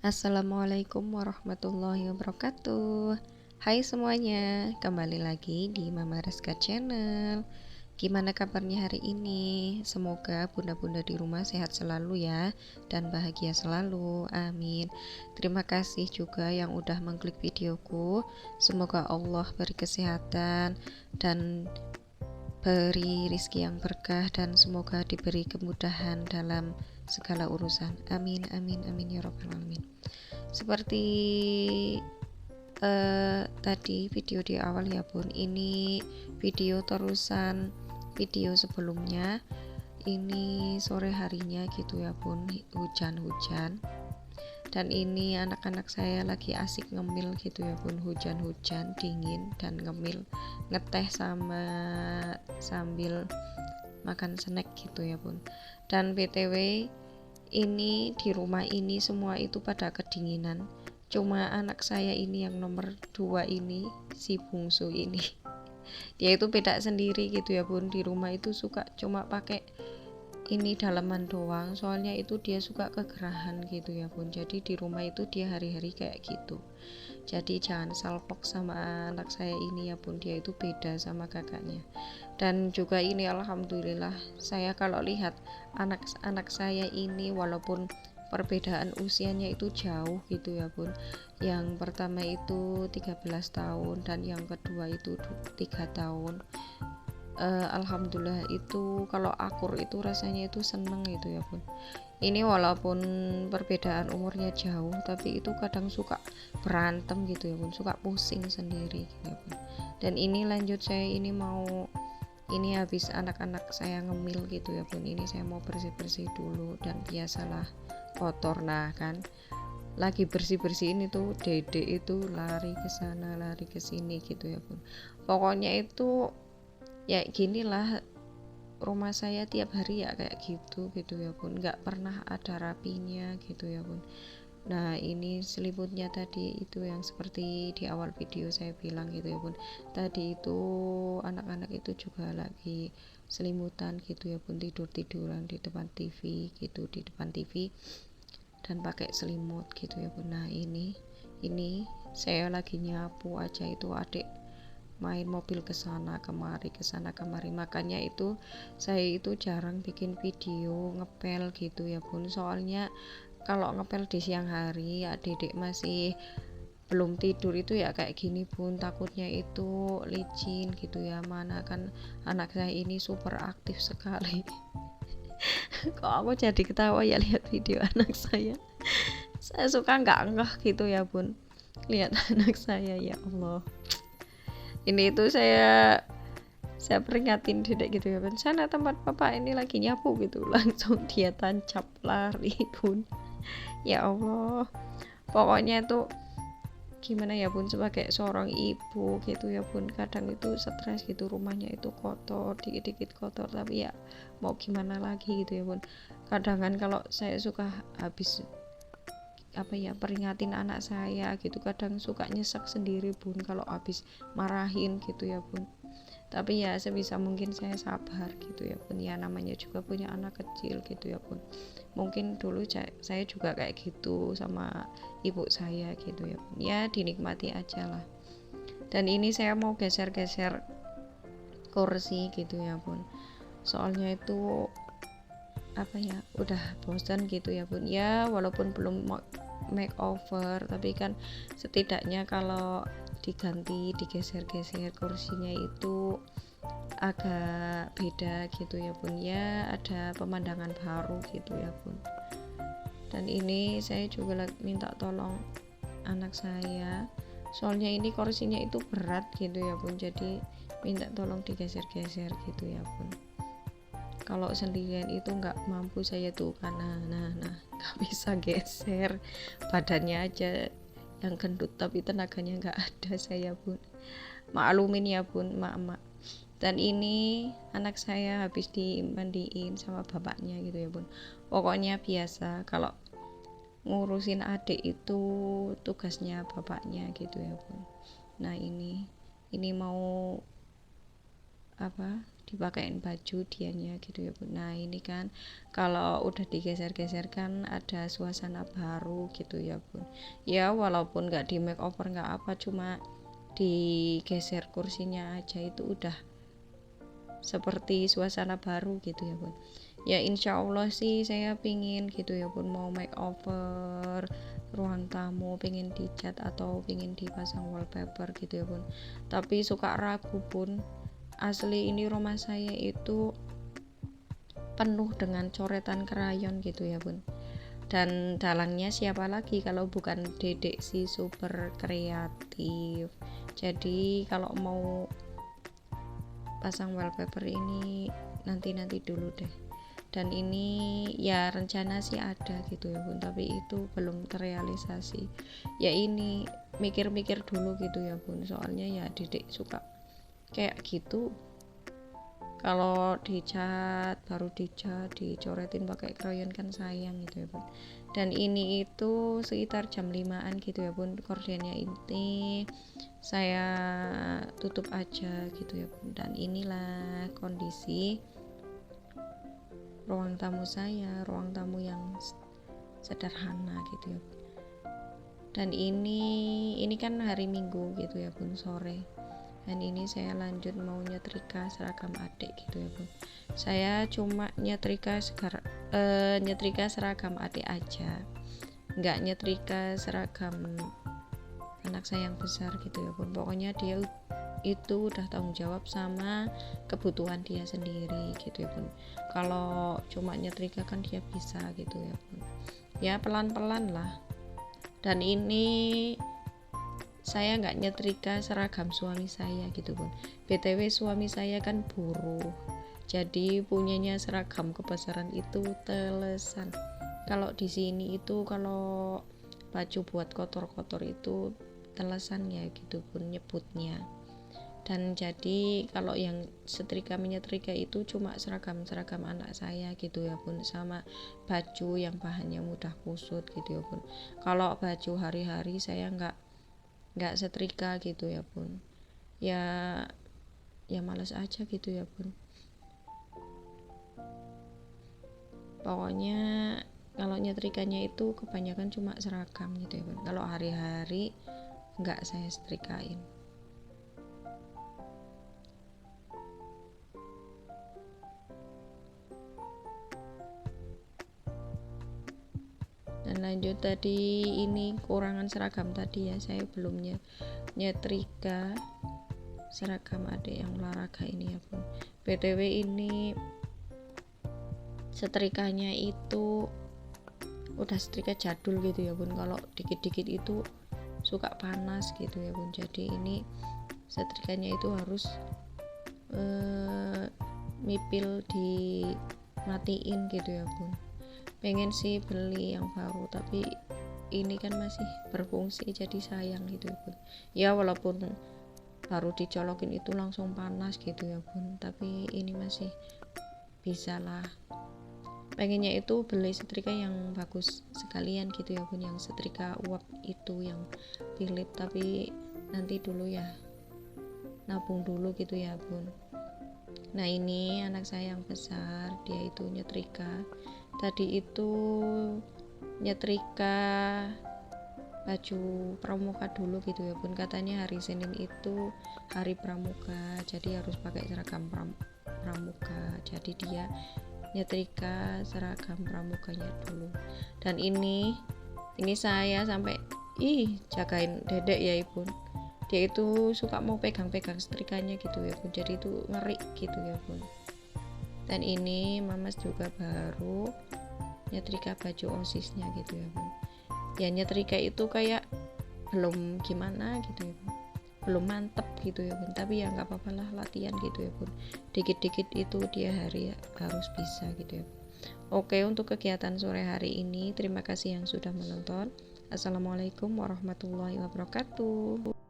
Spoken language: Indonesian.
Assalamualaikum warahmatullahi wabarakatuh. Hai semuanya, kembali lagi di Mama Reska Channel. Gimana kabarnya hari ini? Semoga bunda-bunda di rumah sehat selalu ya, dan bahagia selalu, amin. Terima kasih juga yang udah mengklik videoku. Semoga Allah beri kesehatan dan beri rizki yang berkah, dan semoga diberi kemudahan dalam segala urusan, amin amin amin ya robbal alamin. Seperti tadi video di awal ya bun, ini video terusan video sebelumnya. Ini sore harinya gitu ya bun, hujan-hujan, dan ini anak-anak saya lagi asik ngemil gitu ya bun, hujan-hujan dingin dan ngemil, ngeteh sama sambil makan snack gitu ya bun. Dan btw, ini di rumah ini semua itu pada kedinginan, cuma anak saya ini yang nomor 2 ini, si bungsu ini dia itu beda sendiri gitu ya bun. Di rumah itu suka cuma pakai ini dalaman doang, soalnya itu dia suka kegerahan gitu ya bun. Jadi di rumah itu dia hari-hari kayak gitu. Jadi jangan salpok sama anak saya ini ya bun, dia itu beda sama kakaknya. Dan juga ini alhamdulillah, saya kalau lihat anak-anak saya ini walaupun perbedaan usianya itu jauh gitu ya bun. Yang pertama itu 13 tahun dan yang kedua itu 3 tahun. Alhamdulillah itu kalau akur itu rasanya itu seneng gitu ya bun. Ini walaupun perbedaan umurnya jauh, tapi itu kadang suka berantem gitu ya bun, suka pusing sendiri gitu ya bun. Dan ini lanjut, saya ini mau, ini habis anak-anak saya ngemil gitu ya bun, ini saya mau bersih-bersih dulu. Dan biasalah kotor, nah kan lagi bersih-bersihin itu dede itu lari ke sana lari ke sini gitu ya bun. Pokoknya itu ya ginilah rumah saya tiap hari ya kayak gitu ya bun, nggak pernah ada rapinya gitu ya bun. Nah ini selimutnya tadi itu yang seperti di awal video saya bilang gitu ya bun, tadi itu anak-anak itu juga lagi selimutan gitu ya bun, tiduran di depan TV gitu, di depan TV dan pakai selimut gitu ya bun. Nah ini saya lagi nyapu aja, itu adik main mobil ke sana kemari, makanya itu saya itu jarang bikin video ngepel gitu ya bun. Soalnya kalau ngepel di siang hari ya dedek masih belum tidur itu ya kayak gini bun, takutnya itu licin gitu ya, mana kan anak saya ini super aktif sekali. Kok aku jadi ketawa ya lihat video anak saya suka nggak enggah gitu ya bun lihat anak saya, ya Allah. Ini itu saya peringatin dedek gitu ya bun, sana tempat papa ini lagi nyapu gitu, langsung dia tancap lari bun. Ya Allah, pokoknya itu gimana ya bun, sebagai seorang ibu gitu ya bun, kadang itu stres gitu, rumahnya itu kotor, dikit-dikit kotor, tapi ya mau gimana lagi gitu ya bun. Kadang kan kalau saya suka habis apa ya peringatin anak saya gitu, kadang suka nyesek sendiri bun kalau habis marahin gitu ya bun. Tapi ya sebisa mungkin saya sabar gitu ya bun, ya namanya juga punya anak kecil gitu ya bun. Mungkin dulu saya juga kayak gitu sama ibu saya gitu ya bun, ya dinikmati aja lah. Dan ini saya mau geser-geser kursi gitu ya bun, soalnya itu apa ya udah bosan gitu ya bun, ya walaupun belum makeover tapi kan setidaknya kalau diganti digeser-geser kursinya itu agak beda gitu ya bun, ya ada pemandangan baru gitu ya bun. Dan ini saya juga minta tolong anak saya, soalnya ini kursinya itu berat gitu ya bun, jadi minta tolong digeser-geser gitu ya bun. Kalau sendirian itu nggak mampu saya tuh, karena nggak bisa geser, badannya aja yang gendut tapi tenaganya nggak ada saya bun, maklumin ya bun, mak. Dan ini anak saya habis dimandiin sama bapaknya gitu ya bun. Pokoknya biasa kalau ngurusin adik itu tugasnya bapaknya gitu ya bun. Nah ini mau dipakein baju dianya gitu ya bun. Nah ini kan kalau udah digeser-geser kan ada suasana baru gitu ya bun. Ya walaupun nggak di makeover nggak apa, cuma digeser kursinya aja itu udah seperti suasana baru gitu ya bun. Ya insya Allah sih saya pingin gitu ya bun, mau makeover ruang tamu, pingin dicat atau pingin dipasang wallpaper gitu ya bun. Tapi suka ragu bun, asli ini rumah saya itu penuh dengan coretan krayon gitu ya bun. Dan dalangnya siapa lagi kalau bukan dedek si super kreatif. Jadi kalau mau pasang wallpaper ini nanti dulu deh. Dan ini ya rencana sih ada gitu ya bun, tapi itu belum terrealisasi. Ya ini mikir-mikir dulu gitu ya bun, soalnya ya dedek suka kayak gitu, kalau dicat baru dicat dicoretin pakai krayon kan sayang gitu ya bun. Dan ini itu sekitar jam 5-an gitu ya bun, kordennya ini saya tutup aja gitu ya bun. Dan inilah kondisi ruang tamu saya, ruang tamu yang sederhana gitu ya bun. Dan ini kan hari Minggu gitu ya bun, sore. Dan ini saya lanjut mau nyetrika seragam adik gitu ya bun. Saya cuma nyetrika seragam adik aja, nggak nyetrika seragam anak saya yang besar gitu ya bun. Pokoknya dia itu udah tanggung jawab sama kebutuhan dia sendiri gitu ya bun. Kalau cuma nyetrika kan dia bisa gitu ya bun, ya pelan-pelan lah. Dan ini saya nggak nyetrika seragam suami saya gitu bun. BTW suami saya kan buruh, jadi punyanya seragam kebesaran itu telesan. Kalau di sini itu kalau baju buat kotor-kotor itu telesan ya gitu bun nyebutnya. Dan jadi kalau yang setrika menyetrika itu cuma seragam anak saya gitu ya bun, sama baju yang bahannya mudah kusut gitu ya bun. Kalau baju hari-hari saya nggak setrika gitu ya bun, ya males aja gitu ya bun. Pokoknya kalau nyetrikanya itu kebanyakan cuma seragam gitu ya bun, kalau hari-hari nggak saya setrikain. Dan lanjut tadi ini kurangan seragam tadi ya, saya belum nyetrika seragam adik yang olahraga ini ya bun. BTW ini setrikanya itu udah setrika jadul gitu ya bun, kalau dikit-dikit itu suka panas gitu ya bun. Jadi ini setrikanya itu harus mipil dimatiin gitu ya bun. Pengen sih beli yang baru, tapi ini kan masih berfungsi jadi sayang gitu ya bun. Ya walaupun baru dicolokin itu langsung panas gitu ya bun, tapi ini masih bisa lah. Pengennya itu beli setrika yang bagus sekalian gitu ya bun, yang setrika uap itu yang Philip, tapi nanti dulu ya, nabung dulu gitu ya bun. Nah ini anak saya yang besar, dia itu nyetrika tadi itu, nyetrika baju pramuka dulu gitu ya bun. Katanya hari Senin itu hari pramuka, jadi harus pakai seragam pramuka. Jadi dia nyetrika seragam pramukanya dulu. Dan ini saya sampai jagain dedek ya ibu, dia itu suka mau pegang-pegang setrikanya gitu ya bun, jadi itu ngeri gitu ya bun. Dan ini mamas juga baru nyetrika baju osisnya gitu ya bun. Ya nyetrika itu kayak belum gimana gitu ya bun, belum mantep gitu ya bun, tapi ya nggak apa-apa lah, latihan gitu ya bun, dikit-dikit itu dia harus bisa gitu ya bun. Oke, untuk kegiatan sore hari ini terima kasih yang sudah menonton. Assalamualaikum warahmatullahi wabarakatuh.